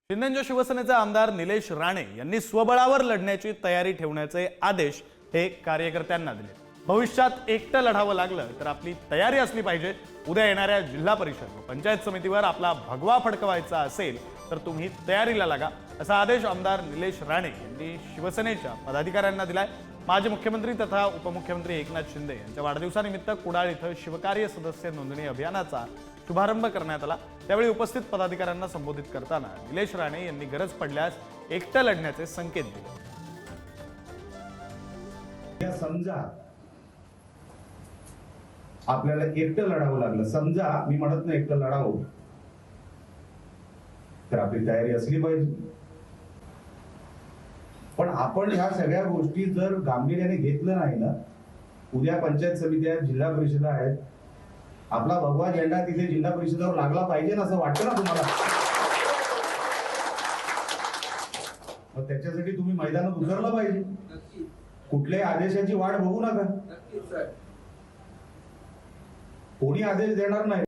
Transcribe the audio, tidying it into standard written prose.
शिंदेच्या शिवसेनेचे आमदार निलेश राणे यांनी स्वबळावर लढण्याची तयारी ठेवण्याचे आदेश हे कार्यकर्त्यांना दिले। भविष्यात एकटं लढावं लागलं तर आपली तयारी असली पाहिजे। उद्या येणाऱ्या जिल्हा परिषद व पंचायत समितीवर आपला भगवा फडकवायचा असेल तर तुम्ही तयारीला लागा, असा आदेश आमदार निलेश राणे यांनी शिवसेनेच्या पदाधिकाऱ्यांना दिलाय। माजी मुख्यमंत्री तथा उपमुख्यमंत्री एकनाथ शिंदे यांच्या वाढदिवसानिमित्त कुडाळ इथं शिवकार्य सदस्य नोंदणी अभियानाचा शुभारंभ करण्यात आला। त्यावेळी उपस्थित पदाधिकाऱ्यांना संबोधित करताना निलेश राणे यांनी गरज पडल्यास एकटं लढण्याचे संकेत दिले। समजा आपल्याला एकटं लढावं लागलं, समजा मी म्हणत नाही एकटं लढावं, तर आपली तयारी असली पाहिजे। पण आपण ह्या सगळ्या गोष्टी जर गांभीर्याने घेतलं नाही ना, उद्या पंचायत समिती आहेत, जिल्हा परिषद आहेत, आपला भगवा झेंडा तिथे जिल्हा परिषदेवर लागला पाहिजे ना, असं वाटतं ना तुम्हाला? मग त्याच्यासाठी तुम्ही मैदानात उतरलं पाहिजे। कुठल्याही आदेशाची वाट बघू नका, कोणी आदेश देणार नाही।